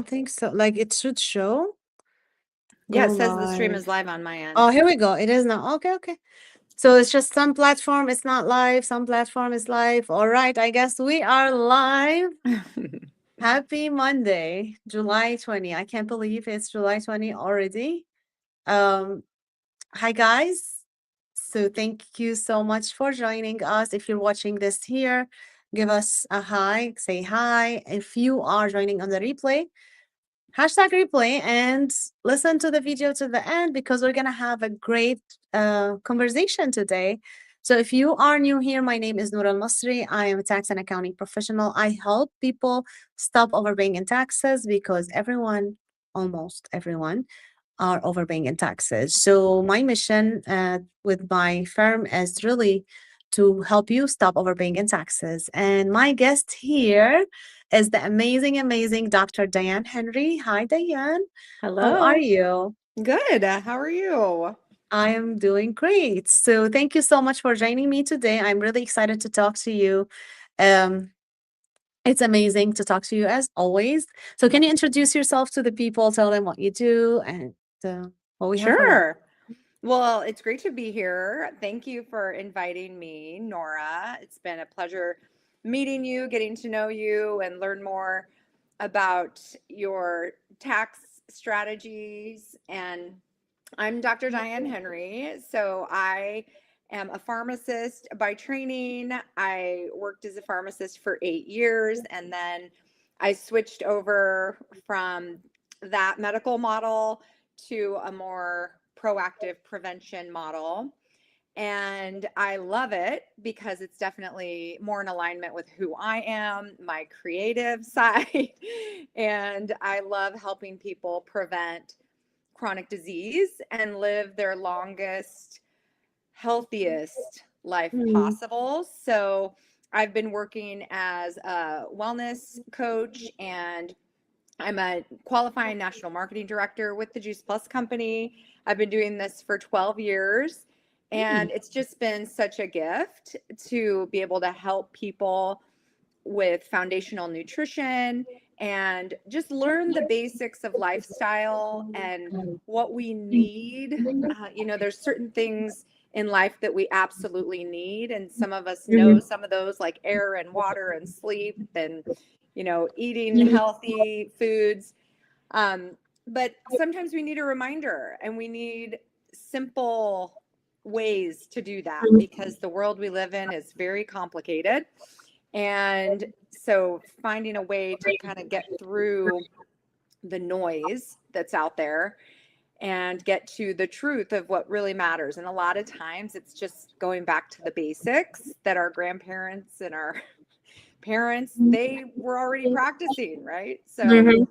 don't think so. Like it should show. Yeah, Go it says the stream live. is live on my end. Oh, here we go. It is now. Okay, okay. So it's just some platform it's not live, some platform is live. All right, I guess we are live. Happy Monday, July 20. I can't believe it's July 20 already. Um, Hi guys. So thank you so much for joining us. If you're watching this here, give us a hi, say hi. If you are joining on the replay, hashtag replay and listen to the video to the end because we're gonna have a great conversation today. So if you are new here, my name is Noor Al Masri. I am a tax and accounting professional. I help people stop overpaying in taxes because everyone, almost everyone, are overpaying in taxes. So my mission with my firm is really to help you stop overpaying in taxes. And my guest here is the amazing, amazing Dr. Diane Henry. Hi, Diane. How are Hello. you? Good. How are you? I am doing great. So thank you so much for joining me today. I'm really excited to talk to you. Um, it's amazing to talk to you as always. So can you introduce yourself to the people, tell them what you do and what we have for them? Sure. Well, it's great to be here. Thank you for inviting me, Nora. It's been a pleasure meeting you, getting to know you, and learn more about your tax strategies. And I'm Dr. Diane Henry. So I am a pharmacist by training. I worked as a pharmacist for 8 years, and then I switched over from that medical model to a more proactive prevention model. And I love it because it's definitely more in alignment with who I am, my creative side. And I love helping people prevent chronic disease and live their longest, healthiest life Mm, possible. So I've been working as a wellness coach, and I'm a qualifying national marketing director with the Juice Plus company. I've been doing this for 12 years, mm, and it's just been such a gift to be able to help people with foundational nutrition and just learn the basics of lifestyle and what we need. There's certain things in life that we absolutely need, and some of us know mhm, some of those, like air and water and sleep and eating healthy foods. um, but sometimes we need a reminder, and we need simple ways to do that mhm, because the world we live in is very complicated. And so finding a way to kind of get through the noise that's out there and get to the truth of what really matters. And a lot of times it's just going back to the basics that our grandparents and our parents, they were already practicing, right? So mhm.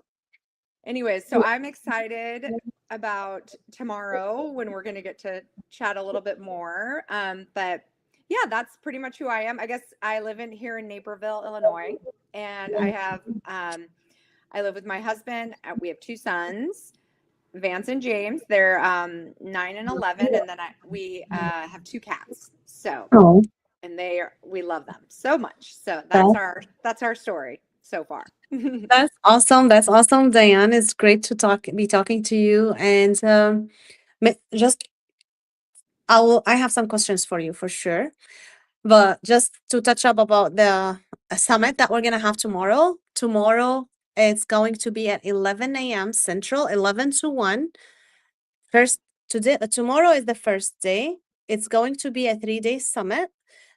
anyways, so I'm excited about tomorrow when we're going to get to chat a little bit more. But yeah, that's pretty much who I am. I guess I live in here in Naperville, Illinois, and I live with my husband. We have two sons, Vance and James. They're 9 and 11, and then we have two cats. So, Oh, and we love them so much. So that, that's our story so far. that's awesome. That's awesome, Diane. It's great to be talking to you. And just I have some questions for you for sure. But just to touch up about the summit that we're gonna have tomorrow. Tomorrow it's going to be at 11 a.m. Central, 11 to 1. First, tomorrow is the first day. It's going to be a 3-day summit.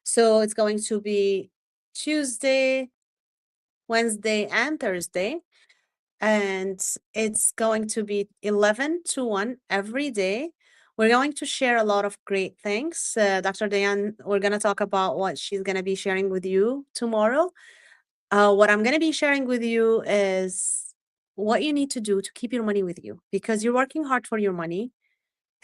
So it's going to be Tuesday, Wednesday, and Thursday. And it's going to be 11 to 1 every day. We're going to share a lot of great things. Dr. Diane, we're going to talk about what she's going to be sharing with you tomorrow. What I'm going to be sharing with you is what you need to do to keep your money with you because you're working hard for your money.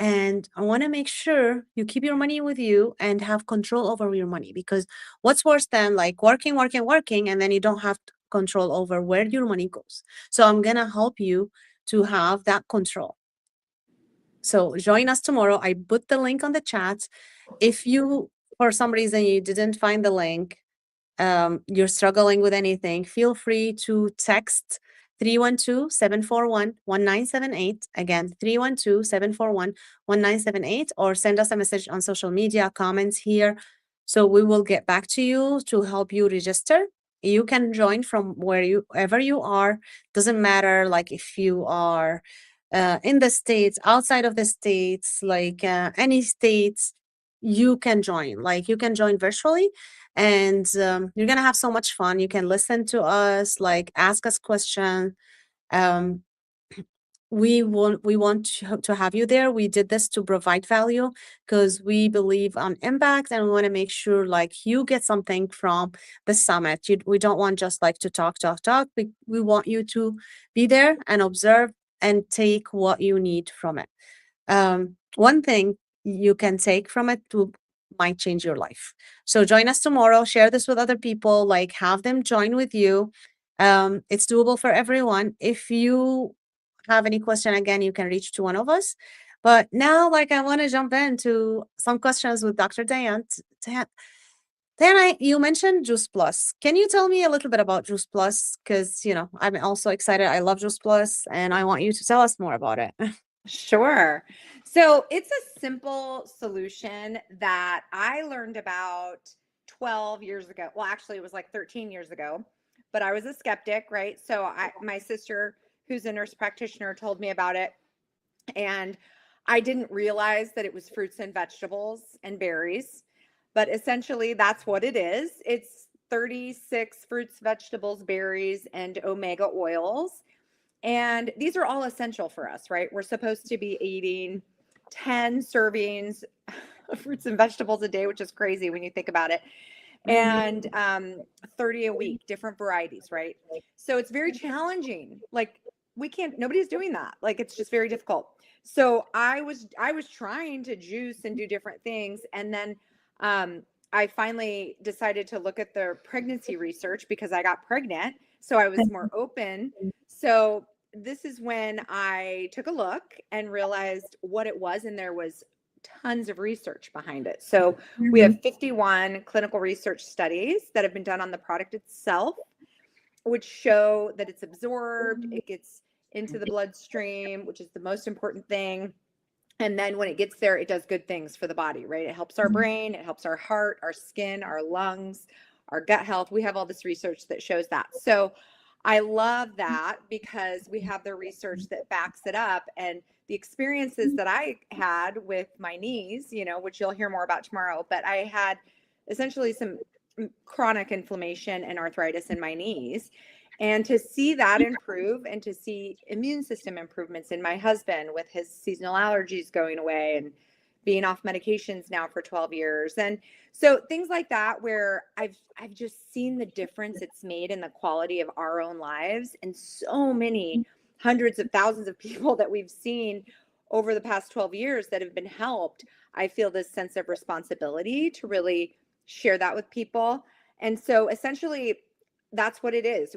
And I want to make sure you keep your money with you and have control over your money because what's worse than like working, working, working, and then you don't have control over where your money goes. So I'm going to help you to have that control. So join us tomorrow. I put the link on the chat. If you, for some reason, you didn't find the link, you're struggling with anything, feel free to text 312-741-1978. Again, 312-741-1978, or send us a message on social media, comments here. So we will get back to you to help you register. You can join from wherever you are. Doesn't matter, like if you are in the states, outside of the states, like any states, you can join. Like you can join virtually, and you're gonna have so much fun. You can listen to us, like ask us questions. Um, we want to have you there. We did this to provide value because we believe on impact, and we want to make sure like you get something from the summit. We don't want just like to talk. We want you to be there and observe and take what you need from it. One thing you can take from it to might change your life. So join us tomorrow, share this with other people, like have them join with you. It's doable for everyone. If you have any question, again, you can reach to one of us. But now, like, I want to jump into some questions with Dr. Diane. Diane, you mentioned Juice Plus. Can you tell me a little bit about Juice Plus? Because, I'm also excited. I love Juice Plus, and I want you to tell us more about it. Sure. So it's a simple solution that I learned about 12 years ago. Well, actually, it was like 13 years ago, but I was a skeptic, right? So my sister, who's a nurse practitioner, told me about it. And I didn't realize that it was fruits and vegetables and berries, but essentially that's what it is. It's 36 fruits, vegetables, berries, and omega oils. And these are all essential for us, right? We're supposed to be eating 10 servings of fruits and vegetables a day, which is crazy when you think about it. And 30 a week, different varieties, right? So it's very challenging. Like nobody's doing that. Like it's just very difficult. So I was trying to juice and do different things. And then I finally decided to look at the pregnancy research because I got pregnant. So I was more open. So this is when I took a look and realized what it was, and there was tons of research behind it. So we have 51 clinical research studies that have been done on the product itself, which show that it's absorbed, it gets into the bloodstream, which is the most important thing. And then when it gets there, it does good things for the body, right? It helps our brain, it helps our heart, our skin, our lungs, our gut health. We have all this research that shows that. So I love that because we have the research that backs it up, and the experiences that I had with my knees, which you'll hear more about tomorrow, but I had essentially some chronic inflammation and arthritis in my knees. And to see that improve and to see immune system improvements in my husband with his seasonal allergies going away and being off medications now for 12 years. And so things like that, where I've just seen the difference it's made in the quality of our own lives, and so many hundreds of thousands of people that we've seen over the past 12 years that have been helped. I feel this sense of responsibility to really share that with people. And so essentially that's what it is.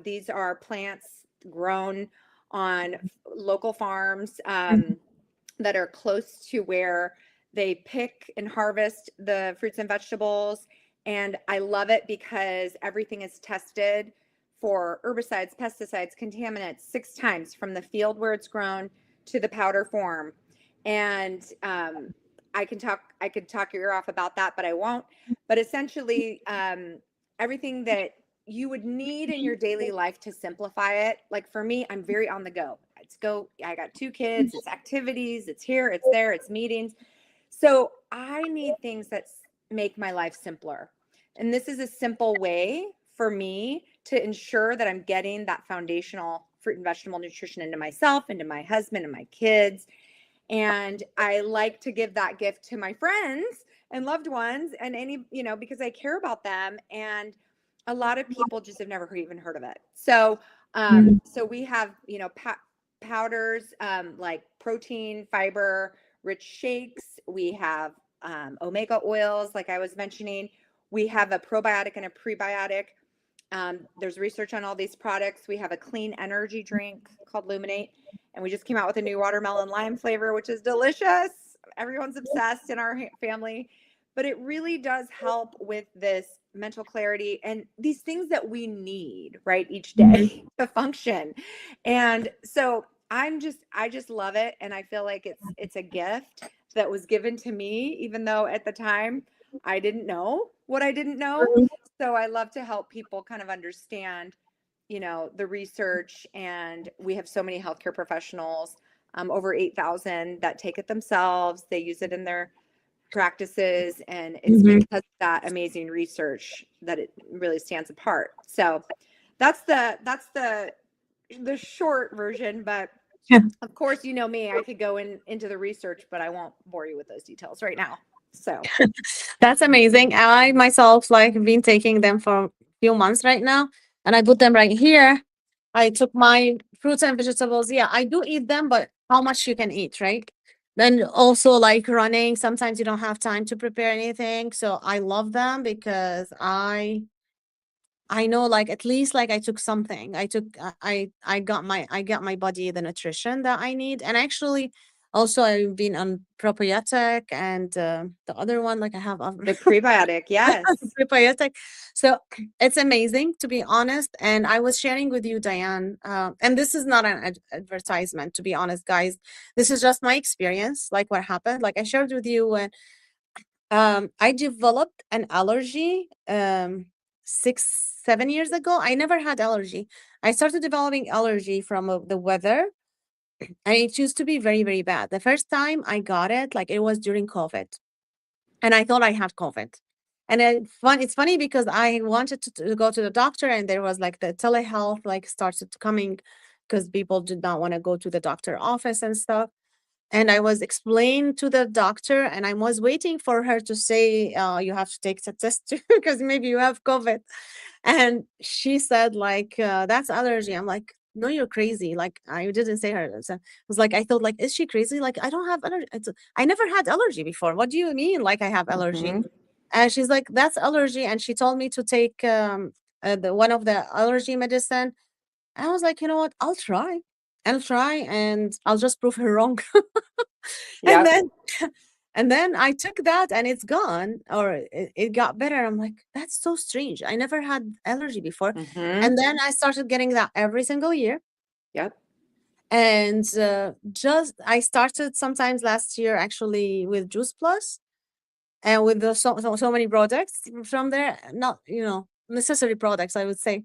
These are plants grown on local farms that are close to where they pick and harvest the fruits and vegetables. And I love it because everything is tested for herbicides, pesticides, contaminants 6 times from the field where it's grown to the powder form. And I could talk your ear off about that, but I won't. But essentially, everything that you would need in your daily life to simplify it. Like for me, I'm very on the go. I got 2 kids, it's activities, it's here, it's there, it's meetings. So I need things that make my life simpler. And this is a simple way for me to ensure that I'm getting that foundational fruit and vegetable nutrition into myself, into my husband, and my kids. And I like to give that gift to my friends and loved ones, and because I care about them. And a lot of people just have never even heard of it. So, so we have, powders, like protein, fiber, rich shakes. We have omega oils, like I was mentioning. We have a probiotic and a prebiotic. There's research on all these products. We have a clean energy drink called Luminate, and we just came out with a new watermelon lime flavor, which is delicious. Everyone's obsessed in our family, but it really does help with this mental clarity, and these things that we need, right, each Mhm. day to function. And so I just love it. And I feel like it's a gift that was given to me, even though at the time I didn't know what I didn't know. So I love to help people kind of understand, the research. And we have so many healthcare professionals, over 8,000 that take it themselves. They use it in their practices, and it's Mhm. because of that amazing research that it really stands apart. So that's the short version. But Yeah. of course, you know me, I could go into the research, but I won't bore you with those details right now. So That's amazing. I myself like been taking them for a few months right now, and I put them right here. I took my fruits and vegetables. Yeah, I do eat them, but how much you can eat, right? Then also like running, sometimes you don't have time to prepare anything. So I love them because I know like at least like I took something. I got my body the nutrition that I need. And actually also I've been on probiotic and the other one like I have the prebiotic, yes. prebiotic. So it's amazing to be honest. And I was sharing with you, Diane, and this is not an advertisement, to be honest, guys. This is just my experience, like what happened. Like I shared with you when I developed an allergy 6, 7 years ago. I never had allergy. I started developing allergy from the weather, and it used to be very, very bad. The first time I got it, like it was during COVID, and I thought I had COVID. And it's funny because I wanted to go to the doctor, and there was like the telehealth like started coming because people did not want to go to the doctor office and stuff. And I was explained to the doctor, and I was waiting for her to say, "You have to take the test because maybe you have COVID." And she said, like, "That's allergy." I'm like, "No, you're crazy." Like, I didn't say her. So I was like, I thought, like, is she crazy? Like, I don't have allergy. I never had allergy before. What do you mean? Like, I have allergy? Hmm. And she's like, "That's allergy." And she told me to take the one of the allergy medicine. I was like, you know what? I'll try. I'll try, and I'll just prove her wrong. And Yep. then and then I took that and it's gone or it got better. I'm like, that's so strange. I never had allergy before. Hmm. And then I started getting that every single year. Yep. And just I started sometimes last year actually with Juice Plus and with the so many products from there, not necessary products, I would say.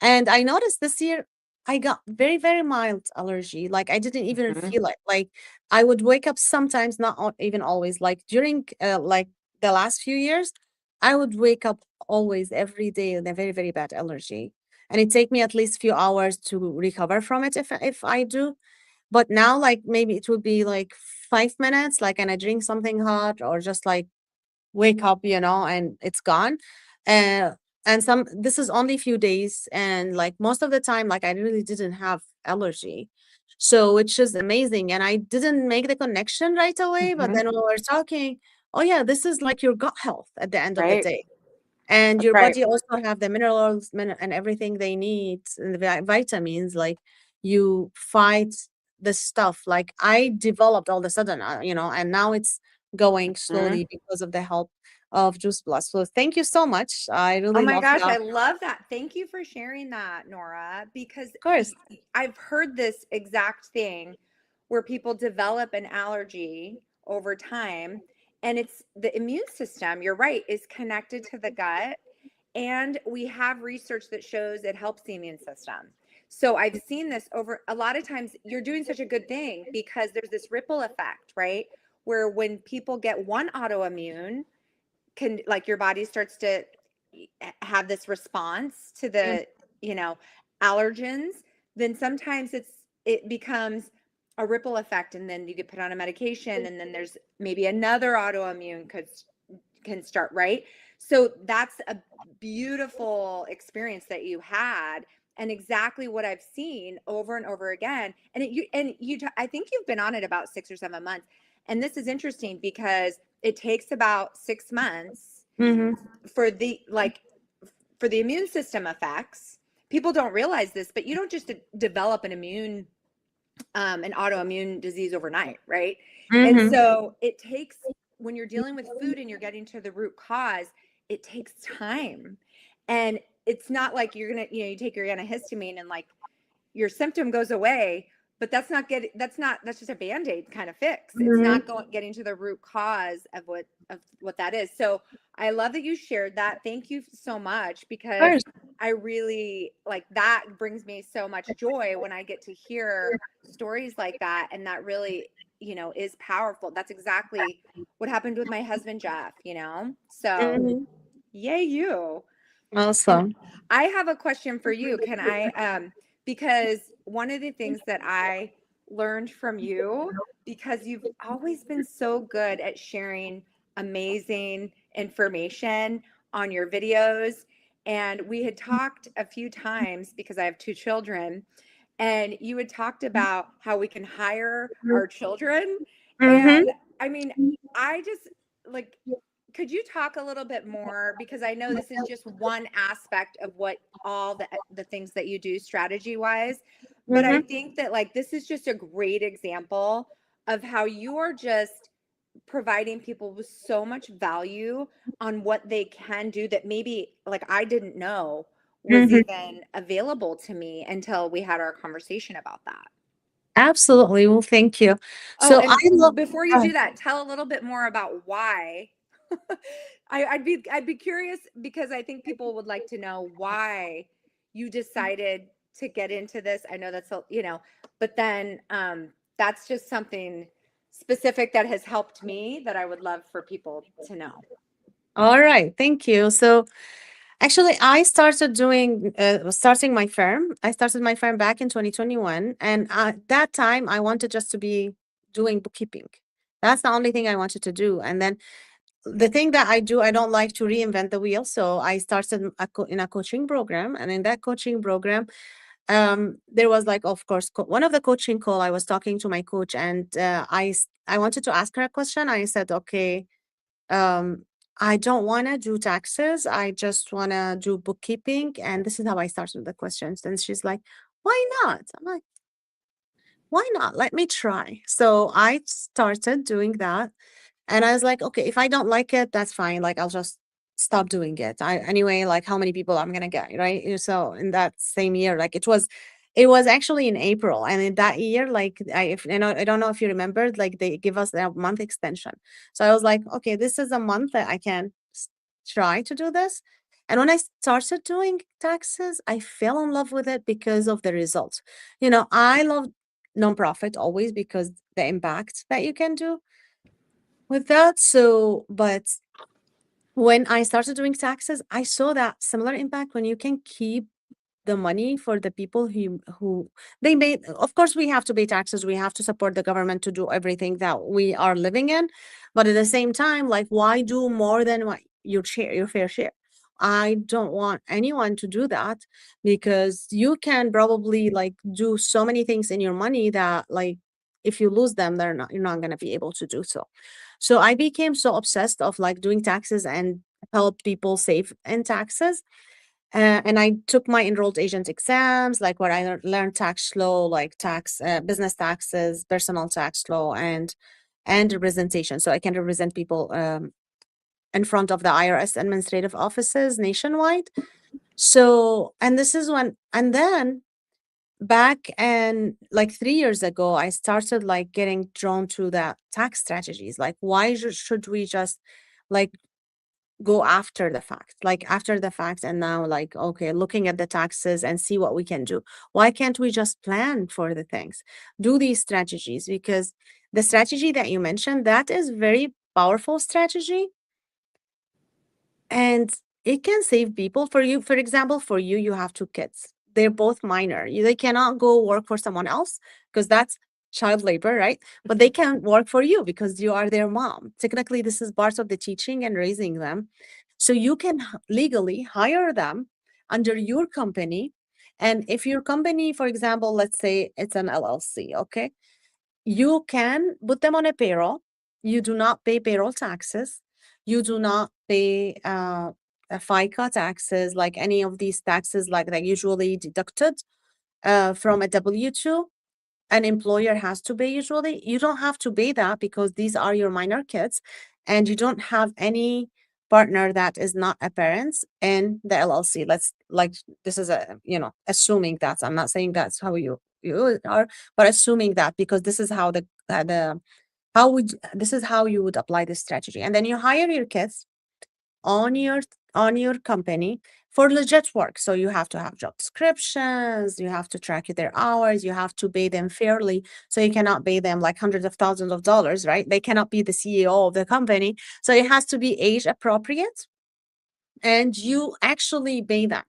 And I noticed this year I got very, very mild allergy. Like I didn't even Hmm. feel it. Like I would wake up sometimes, not even always. Like during like the last few years, I would wake up always every day with a very, very bad allergy. And it take me at least few hours to recover from it if I do. But now like maybe it would be like 5 minutes, like and I drink something hot or just like wake up, and it's gone. Uh, and this is only few days, and like most of the time, like I really didn't have allergy. So which is amazing. And I didn't make the connection right away, but Hmm. then when we were talking, oh yeah, this is like your gut health at the end of the Right. day. And That's your right. body also have the minerals and everything they need and the vitamins, like you fight the stuff like I developed all of a sudden, and now it's going Hmm. slowly because of the help of Juice Plus. So thank you so much. I Oh really my love gosh, that. I Of love that. Thank you for sharing that, Nora, because course. I've heard this exact thing where people develop an allergy over time, and it's the immune system, you're right, is connected to the gut. And we have research that shows it helps the immune system. So I've seen this over a lot of times. You're doing such a good thing because there's this ripple effect, right? Where when people get one autoimmune, can like your body starts to have this response to Mm, the you know allergens, then sometimes it becomes a ripple effect, and then you get put on a medication, and then there's maybe another autoimmune could can start, right? So that's a beautiful experience that you had, and exactly what I've seen over and over again. And I think you've been on it about 6 or 7 months. And this is interesting because it takes about 6 months mhm, for the immune system effects. People don't realize this, but you don't just develop an autoimmune disease overnight, right? And mhm, so it takes, when you're dealing with food and you're getting to the root cause, it takes time. And it's not like you're going to, you take your antihistamine and like your symptom goes away, but that's just a band-aid kind of fix. It's Mhm. not getting to the root cause of what that is. So I love that you shared that. Thank you so much, because Course. I really like that. Brings me so much joy when I get to hear stories like that, and that really, is powerful. That's exactly what happened with my husband Jeff, so Mhm. yay you. And Awesome. I have a question for you. Can I, because one of the things that I learned from you, because you've always been so good at sharing amazing information on your videos. And we had talked a few times because I have two children, and you had talked about how we can hire our children. Mhm. And I mean, I just like, could you talk a little bit more, because I know this is just one aspect of what all the things that you do strategy wise, but I Mhm. think that like this is just a great example of how you are just providing people with so much value on what they can do that maybe like I didn't know was Mhm. even available to me until we had our conversation about that. Absolutely. Well, thank you. Oh, So I and love. before you do that, tell a little bit more about why. I'd be curious, because I think people would like to know why you decided to get into this. I know that's but then that's just something specific that has helped me that I would love for people to know. All right. Thank you. So actually, I started starting my firm. I started my firm back in 2021. And at that time, I wanted just to be doing bookkeeping. That's the only thing I wanted to do. And then the thing that I do, I don't like to reinvent the wheel. So I started in a coaching program. And in that coaching program, there was like, of course, one of the coaching call, I was talking to my coach, and I wanted to ask her a question. I said, okay, um, I don't want to do taxes. I just want to do bookkeeping. And this is how I started the questions. And she's like, why not? I'm like, why not? Let me try. So I started doing that. And I was like, okay, if I don't like it, that's fine. Like, I'll just stop doing it. Anyway, like, how many people I'm gonna get, right? So in that same year, like, it was actually in April, and in that year, like, I don't know if you remembered, like, they give us a month extension. So I was like, okay, this is a month that I can try to do this. And when I started doing taxes, I fell in love with it because of the results. I love nonprofit always because the impact that you can do with that. So, but when I started doing taxes, I saw that similar impact when you can keep the money for the people who they made. Of course, we have to pay taxes. We have to support the government to do everything that we are living in. But at the same time, like, why do more than what your fair share? I don't want anyone to do that, because you can probably like do so many things in your money that, like, if you lose them, you're not going to be able to do so. So I became so obsessed of like doing taxes and help people save in taxes. And I took my enrolled agent exams, like where I learned tax law, like business taxes, personal tax law, and representation. So I can represent people in front of the IRS administrative offices nationwide. So, and this is when, and then back and like 3 years ago, I started like getting drawn to the tax strategies. Like, why should we just like go after the fact, and now, like, okay, looking at the taxes and see what we can do. Why can't we just plan for the things, do these strategies? Because the strategy that you mentioned, that is very powerful strategy, and it can save people. For you, for example, for you, you have two kids, they're both minor. They cannot go work for someone else because that's child labor, right? But they can work for you because you are their mom. Technically, this is part of the teaching and raising them. So you can legally hire them under your company. And if your company, for example, let's say it's an LLC, okay, you can put them on a payroll. You do not pay payroll taxes. You do not pay FICA taxes, like any of these taxes, like that usually deducted from a W-2. An employer has to pay usually. You don't have to pay that because these are your minor kids, and you don't have any partner that is not a parent in the LLC. Let's like this is a assuming that I'm not saying that's how you are, but assuming that because this is how the how would this is how you would apply this strategy, and then you hire your kids on your company for legit work. So you have to have job descriptions, you have to track their hours, you have to pay them fairly. So you cannot pay them like hundreds of thousands of dollars, right? They cannot be the CEO of the company. So it has to be age appropriate, and you actually pay them.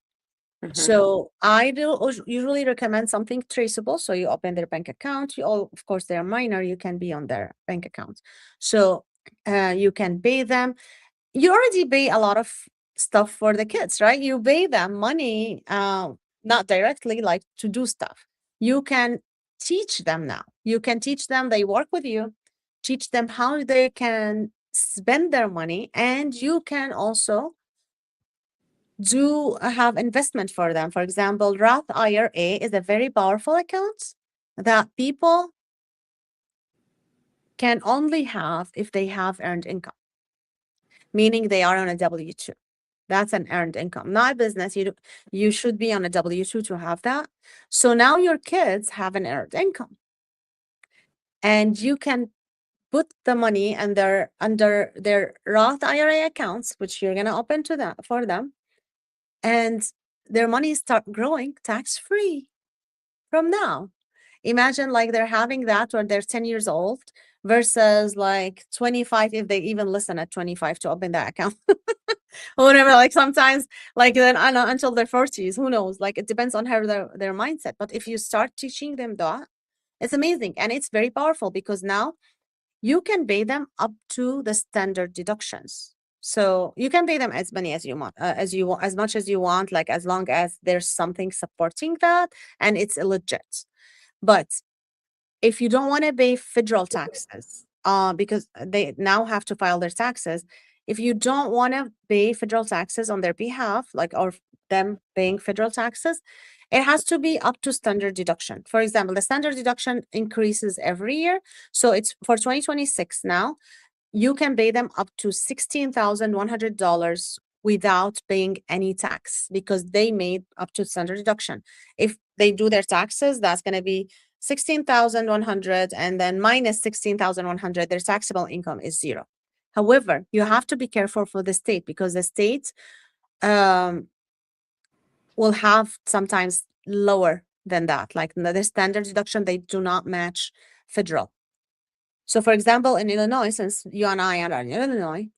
Mhm. So I do usually recommend something traceable. So you open their bank account. You all, of course, they're minor. You can be on their bank account. So you can pay them. You already pay a lot of stuff for the kids, right? You pay them money, not directly, like to do stuff. You can teach them now. You can teach them, they work with you, teach them how they can spend their money, and you can also do have investment for them. For example, Roth IRA is a very powerful account that people can only have if they have earned income, meaning they are on a W-2. That's an earned income, not a business. You should be on a W-2 to have that. So now your kids have an earned income, and you can put the money under their Roth IRA accounts, which you're gonna open to that for them, and their money start growing tax free from now. Imagine like they're having that when they're 10 years old versus like 25 if they even listen at 25 to open that account. Or whatever. Like sometimes, like then I know until their 40s, who knows? Like it depends on how their mindset. But if you start teaching them that, it's amazing and it's very powerful because now you can pay them up to the standard deductions. So you can pay them as many as you want, as much as you want, like as long as there's something supporting that and it's legit. But if you don't want to pay federal taxes, because they now have to file their taxes, if you don't want to pay federal taxes on their behalf, like or them paying federal taxes, it has to be up to standard deduction. For example, the standard deduction increases every year. So it's for 2026 now, you can pay them up to $16,100 without paying any tax because they made up to standard deduction. If they do their taxes, that's going to be 16,100 and then minus 16,100, their taxable income is zero. However, you have to be careful for the state because the state um, will have sometimes lower than that. Like the standard deduction, they do not match federal. So, for example, in Illinois, since you and I are in Illinois,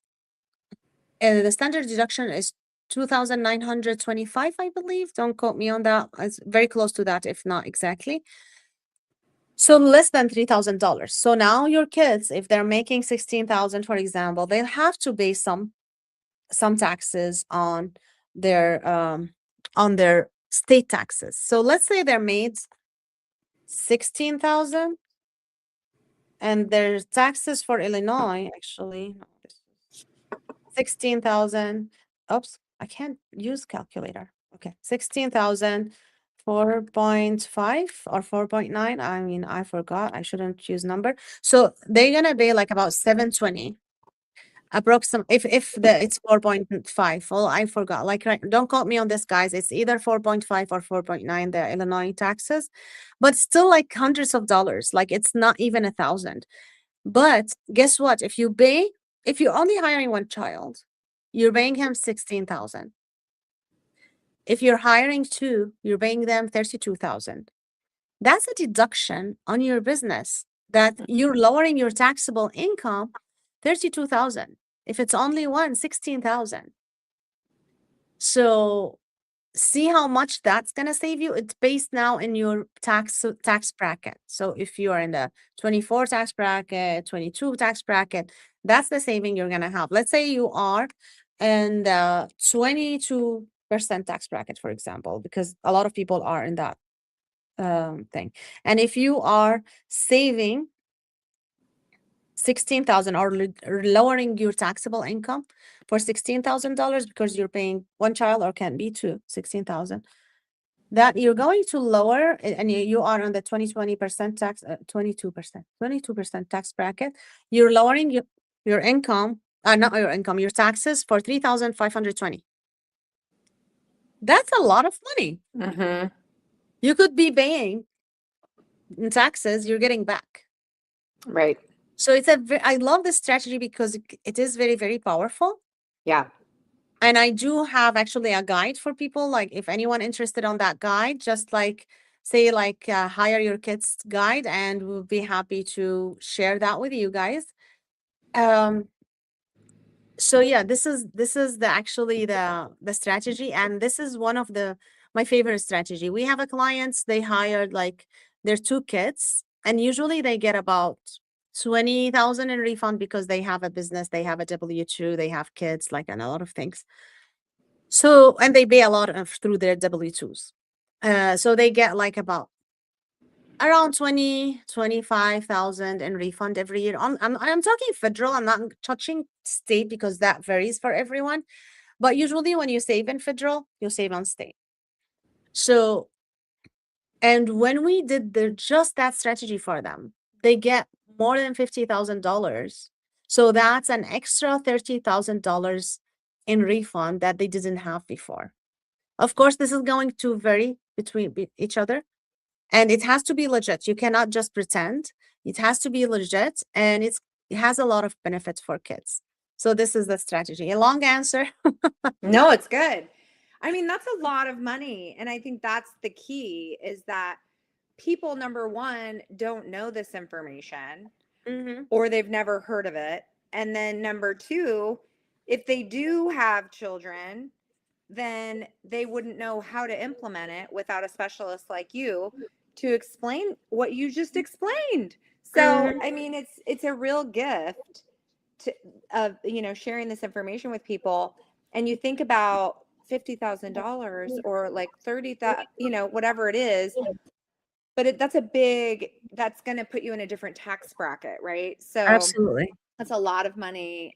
the standard deduction is 2,925, I believe. Don't quote me on that. It's very close to that, if not exactly. So less than $3,000. So now your kids, if they're making 16,000, for example, they'll have to pay some taxes on their state taxes. So let's say they're made 16,000 and their taxes for Illinois actually no, 16,000. Oops, I can't use calculator. Okay, 16,000, 4.5 or 4.9. I mean, I forgot. I shouldn't use number. So they're gonna pay like about 720 approximate if it's 4.5. Well, I forgot. Like don't quote me on this, guys. It's either 4.5 or 4.9, the Illinois taxes, but still like hundreds of dollars. Like it's not even 1,000. But guess what? If you're only hiring one child, you're paying him 16,000. If you're hiring two, you're paying them 32,000. That's a deduction on your business that you're lowering your taxable income 32,000. If it's only one, 16,000. So see how much that's going to save you. It's based now in your tax bracket. So if you are in the 24 tax bracket, 22 tax bracket, that's the saving you're going to have. Let's say you are in the 22% tax bracket, for example, because a lot of people are in that thing. And if you are saving 16,000 or lowering your taxable income for $16,000 because you're paying one child or can be two, 16,000, that you're going to lower and you are on the 20% tax, 22% tax bracket. You're lowering your income not your income, your taxes for 3,520. That's a lot of money. Mm-hmm. You could be paying in taxes, you're getting back. Right. So I love this strategy because it is very, very powerful. Yeah. And I do have actually a guide for people. Like if anyone interested on that guide, just like say like hire your kids guide, and we'll be happy to share that with you guys. Um, so yeah, this is the actually the strategy, and this is one of the my favorite strategy. We have a clients, they hired like their two kids, and usually they get about 20,000 in refund because they have a business, they have a W-2, they have kids, like, and a lot of things. So, and they pay a lot of through their W-2s. So they get like about around 25,000 in refund every year. I'm talking federal, I'm not touching state because that varies for everyone. But usually when you save in federal, you save on state. So, and when we did just that strategy for them, they get more than $50,000. So that's an extra $30,000 in refund that they didn't have before. Of course, this is going to vary between each other, and it has to be legit. You cannot just pretend. It has to be legit, and it has a lot of benefits for kids. So this is the strategy. A long answer. No, it's good. I mean, that's a lot of money. And I think that's the key is that people, number one, don't know this information Hmm. or they've never heard of it. And then number two, if they do have children, then they wouldn't know how to implement it without a specialist like you to explain what you just explained. So, Hmm. I mean, it's a real gift to of sharing this information with people. And you think about $50,000 or like 30,000, whatever it is, but that's going to put you in a different tax bracket, right? So Absolutely. that's a lot of money.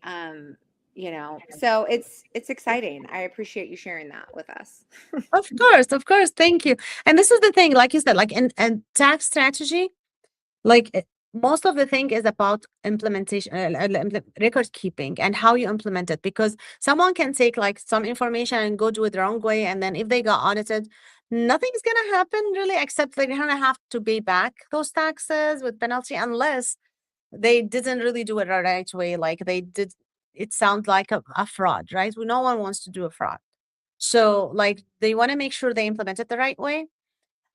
So it's exciting. I appreciate you sharing that with us. Of course, of course. Thank you. And this is the thing, like you said, like in tax strategy, like most of the thing is about implementation, record keeping, and how you implement it. Because someone can take like some information and go do it the wrong way, and then if they got audited, nothing's gonna happen really, except they're gonna have to pay back those taxes with penalty, unless they didn't really do it the right way. Like they did, it sounds like a fraud, right? No one wants to do a fraud. So like they want to make sure they implement it the right way,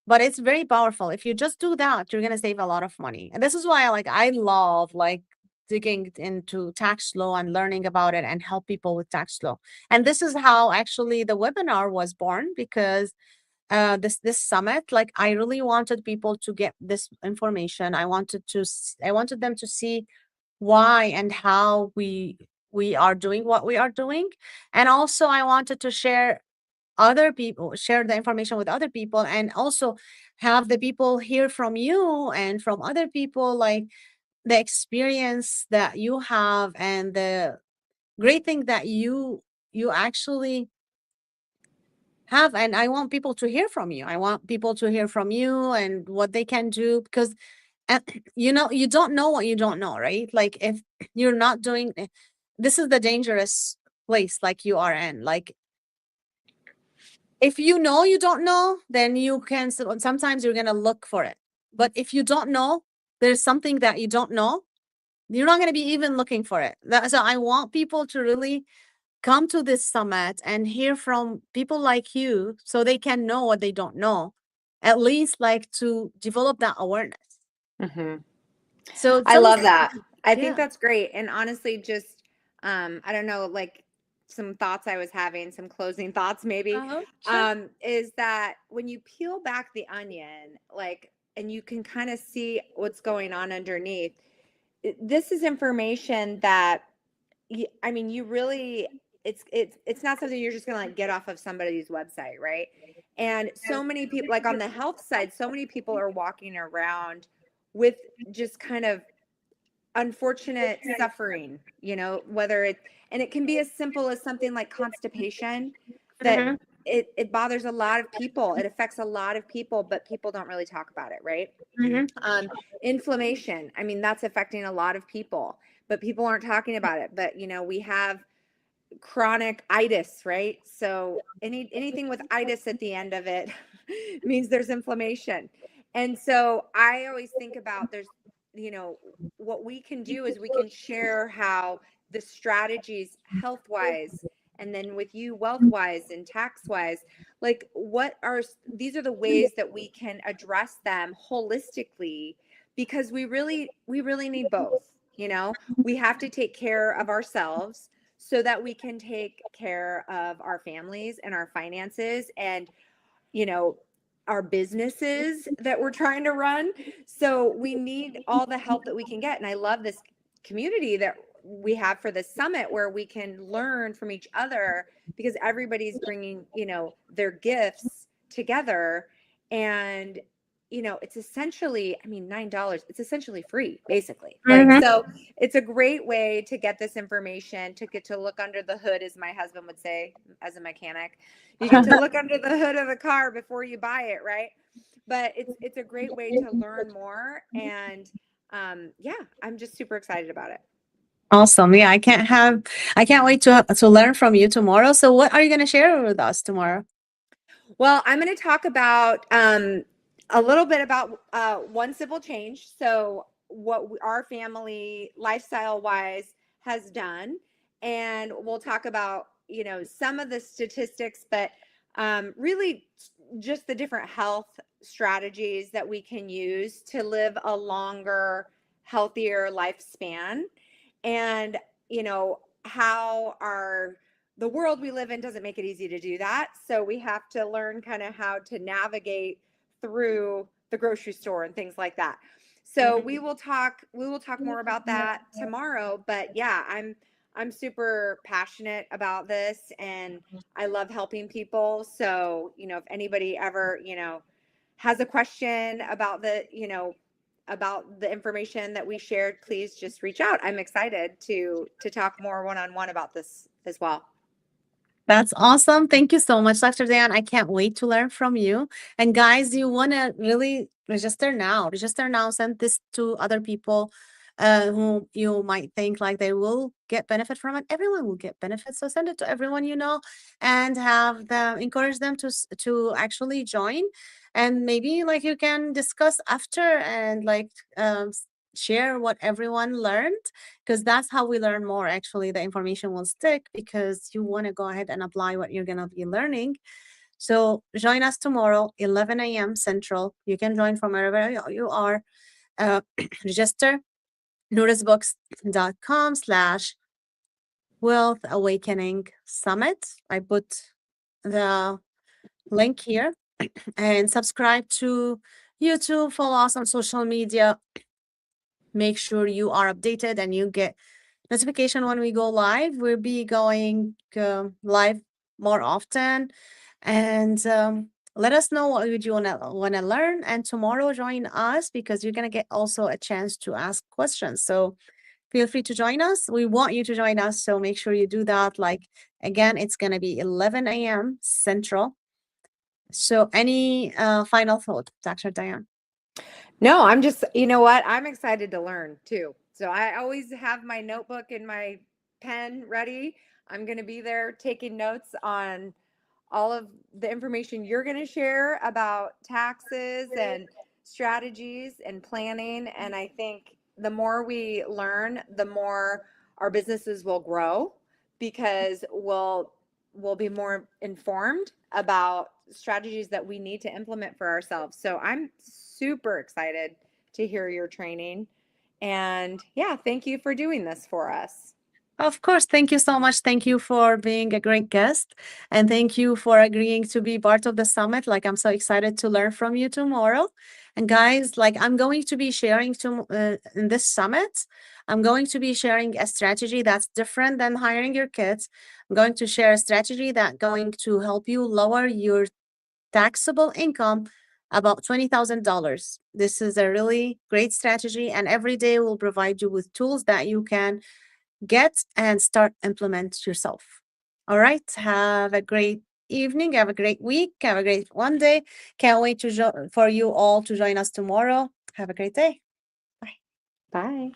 but it's very powerful. If you just do that, you're gonna save a lot of money. And this is why I love like digging into tax law and learning about it and help people with tax law. And this is how actually the webinar was born, because this summit, like I really wanted people to get this information. I wanted them to see why and how we are doing what we are doing. And also I wanted to share the information with other people, and also have the people hear from you and from other people, like the experience that you have and the great thing that you actually have. And I want people to hear from you. I want people to hear from you and what they can do, because uh, you don't know what you don't know, right? Like if you're not doing this is the dangerous place like you are in. Like if you know you don't know, then you can sometimes you're gonna look for it. But if you don't know, there's something that you don't know, you're not gonna be even looking for it. So I want people to really come to this summit and hear from people like you, so they can know what they don't know, at least like to develop that awareness. Hmm. So I tell us. love that. I think Yeah. that's great. And honestly, just I don't know, like some thoughts I was having, some closing thoughts maybe, Uh-huh. Sure. is that when you peel back the onion, like, and you can kind of see what's going on underneath, this is information that I mean, you really, it's not something you're just gonna like get off of somebody's website, right? And so many people, like on the health side, so many people are walking around with just kind of unfortunate suffering, whether and it can be as simple as something like constipation that Mm-hmm. it bothers a lot of people. It affects a lot of people, but people don't really talk about it, right? Mm-hmm. Um, Inflammation. I mean, that's affecting a lot of people. but people aren't talking about it. But we have chronic itis, right? So anything with itis at the end of it means there's inflammation. And so I always think about you know, what we can do is we can share how the strategies health wise, and then with you wealth wise and tax wise, like these are the ways that we can address them holistically, because we really need both. We have to take care of ourselves so that we can take care of our families and our finances and you know our businesses that we're trying to run. So we need all the help that we can get, and I love this community that we have for the summit, where we can learn from each other, because everybody's bringing their gifts together. And it's essentially, I mean, $9, it's essentially free, basically. Like, Mm-hmm. so it's a great way to get this information, to get to look under the hood, as my husband would say, as a mechanic. You get to look under the hood of the car before you buy it, right? But it's a great way to learn more. And yeah, I'm just super excited about it. Awesome. Yeah, I can't wait to learn from you tomorrow. So what are you going to share with us tomorrow? Well, I'm going to talk about a little bit about one simple change. So, what our family lifestyle wise has done. And we'll talk about, some of the statistics, but really just the different health strategies that we can use to live a longer, healthier lifespan. And, how the world we live in doesn't make it easy to do that. So we have to learn kind of how to navigate through the grocery store and things like that. So we will talk more about that tomorrow. But yeah, I'm super passionate about this, and I love helping people. So, if anybody ever, has a question about the information that we shared, please just reach out. I'm excited to talk more one-on-one about this as well. That's awesome. Thank you so much, Dr. Dan. I can't wait to learn from you. And guys, you want to really register now. Register now. Send this to other people who you might think like they will get benefit from it. Everyone will get benefit. So send it to everyone you know, and have them encourage them to actually join. And maybe like you can discuss after and like share what everyone learned, because that's how we learn more. Actually, the information will stick because you want to go ahead and apply what you're going to be learning. So join us tomorrow, 11 a.m. Central. You can join from wherever you are. Register nourisbooks.com/wealth awakening summit. I put the link here, and subscribe to YouTube, follow us on social media. Make sure you are updated and you get notification when we go live. We'll be going live more often, and let us know what you wanna learn. And tomorrow, join us because you're gonna get also a chance to ask questions. So feel free to join us. We want you to join us, so make sure you do that. Like again, it's gonna be 11 a.m. Central. So any final thought, Dr. Diane? No, I'm just, you know what? I'm excited to learn too. So I always have my notebook and my pen ready. I'm going to be there taking notes on all of the information you're going to share about taxes and strategies and planning. And I think the more we learn, the more our businesses will grow, because we'll be more informed about strategies that we need to implement for ourselves. So I'm super excited to hear your training. And yeah, thank you for doing this for us. Of course. Thank you so much. Thank you for being a great guest. And thank you for agreeing to be part of the summit. Like, I'm so excited to learn from you tomorrow. And guys, like, I'm going to be sharing in this summit, I'm going to be sharing a strategy that's different than hiring your kids. I'm going to share a strategy that's going to help you lower your taxable income about $20,000. This is a really great strategy. And every day we'll provide you with tools that you can get and start implement yourself. All right. Have a great evening. Have a great week. Have a great one day. Can't wait for you all to join us tomorrow. Have a great day. Bye. Bye.